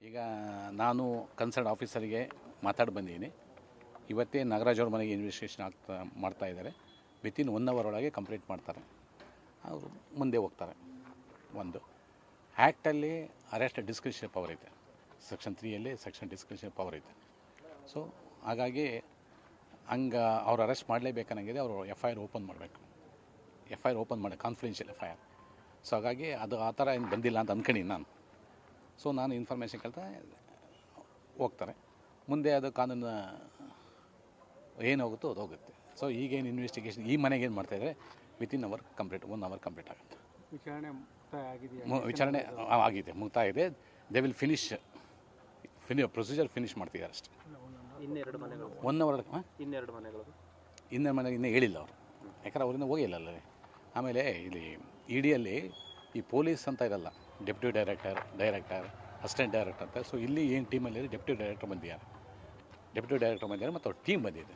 ಈಗ ನಾನು ಕನ್ಸರ್ನ್ ಆಫೀಸರಿಗೆ ಮಾತಾಡಿ ಬಂದಿದ್ದೀನಿ. ಇವತ್ತೇ ನಾಗರಾಜ್ ಅವ್ರ ಮನೆಗೆ ಇನ್ವೆಸ್ಟಿಗೇಷನ್ ಮಾಡ್ತಾ ಇದ್ದಾರೆ. ವಿತಿನ್ 1 ಅವರ್ ಒಳಗೆ ಕಂಪ್ಲೀಟ್ ಮಾಡ್ತಾರೆ, ಅವರು ಮುಂದೆ ಹೋಗ್ತಾರೆ. ಒಂದು ಆ್ಯಕ್ಟಲ್ಲಿ ಅರೆಸ್ಟ್ ಡಿಸ್ಕ್ರಿಷನ್ ಪವರ್ ಐತೆ, ಸೆಕ್ಷನ್ 3ಯಲ್ಲಿ ಸೆಕ್ಷನ್ ಡಿಸ್ಕ್ರಿಷನ್ ಪವರ್ ಐತೆ. ಸೊ ಹಾಗಾಗಿ ಹಂಗೆ ಅವ್ರು ಅರೆಸ್ಟ್ ಮಾಡಲೇಬೇಕನ್ನಂಗಿದೆ. ಅವರು FIR ಓಪನ್ ಮಾಡಬೇಕು, FIR ಓಪನ್ ಮಾಡಿ ಕಾನ್ಫಿಡೆನ್ಷಿಯಲ್ FIR. ಸೊ ಹಾಗಾಗಿ ಅದು ಆ ಥರ ಏನು ಬಂದಿಲ್ಲ ಅಂತ ಅಂದ್ಕೊಂಡಿನಿ ನಾನು. ಸೊ ನಾನು ಇನ್ಫಾರ್ಮೇಷನ್ ಕೇಳ್ತಾ ಹೋಗ್ತಾರೆ, ಮುಂದೆ ಅದು ಕಾನೂನು ಏನು ಹೋಗುತ್ತೋ ಅದು ಹೋಗುತ್ತೆ. ಸೊ ಈಗೇನು ಇನ್ವೆಸ್ಟಿಗೇಷನ್ ಈ ಮನೆಗೆ ಏನು ಮಾಡ್ತಾಯಿದ್ದಾರೆ, within hour complete 1 hour complete ಆಗುತ್ತೆ. ವಿಚಾರಣೆ ಆಗಿದೆ, ಮುಕ್ತಾಯ ಇದೆ. ದೇ ವಿಲ್ ಪ್ರೊಸೀಜರ್ ಫಿನಿಷ್ ಮಾಡ್ತಿದ್ದಾರೆ ಅಷ್ಟೇ. 1 ಅವರ್ ಇನ್ನೆರಡು ಮನೆಗೆ ಇನ್ನೂ ಹೇಳಿಲ್ಲ ಅವರು, ಯಾಕಂದ್ರೆ ಅವರಿಂದ ಹೋಗಿಲ್ಲ ಅಲ್ಲೇ. ಆಮೇಲೆ ಇಲ್ಲಿ EDಯಲ್ಲಿ ಈ ಪೊಲೀಸ್ ಅಂತ ಇರಲ್ಲ, ಡೆಪ್ಯೂಟಿ ಡೈರೆಕ್ಟರ್, ಅಸಿಸ್ಟೆಂಟ್ ಡೈರೆಕ್ಟರ್ ಅಂತ. ಸೊ ಇಲ್ಲಿ ಏನು ಟೀಮಲ್ಲಿ ಡೆಪ್ಯೂಟಿ ಡೈರೆಕ್ಟರ್ ಬಂದಿದ್ದಾರೆ ಮತ್ತು ಅವ್ರ ಟೀಮ್ ಬಂದಿದೆ.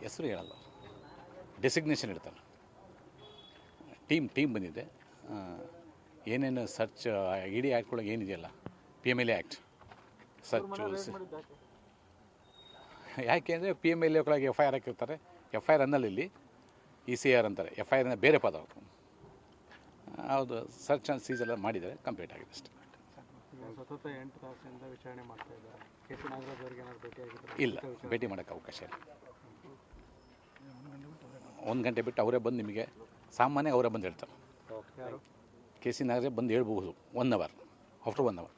ಹೆಸರು ಹೇಳಲ್ಲ, ಡೆಸಿಗ್ನೇಷನ್ ಇಡ್ತಾರೆ. ಟೀಮ್ ಬಂದಿದೆ. ಏನೇನು ಸರ್ಚ್ ED ಆ್ಯಕ್ಟ್ಗಳಿಗೆ ಏನಿದೆಯಲ್ಲ, PMLA ಆ್ಯಕ್ಟ್ ಸರ್ಚು. ಯಾಕೆ ಅಂದರೆ PMLA ಒಳಗೆ FIR ಹಾಕಿರ್ತಾರೆ. FIR ಅನ್ನಲ್ಲಿ ಇಲ್ಲಿ ECR ಅಂತಾರೆ, FIR ಬೇರೆ ಪದ. ಹೌದು, ಸರ್ಚ್ ಆ್ಯಂಡ್ ಸೀಸ್ ಎಲ್ಲ ಮಾಡಿದ್ದಾರೆ, ಕಂಪ್ಲೀಟ್ ಆಗಿದೆ ಅಷ್ಟೇ. ಇಲ್ಲ, ಭೇಟಿ ಮಾಡೋಕ್ಕೆ ಅವಕಾಶ ಇಲ್ಲ. 1 ಗಂಟೆ ಬಿಟ್ಟು ಅವರೇ ಬಂದು ನಿಮಗೆ ಸಾಮಾನ್ಯ ಅವರೇ ಬಂದು ಹೇಳ್ತಾರೆ. KC ನಾಗರಾಜ್ ಬಂದು ಹೇಳ್ಬೋದು 1 ಅವರ್, ಆಫ್ಟರ್ 1 ಅವರ್.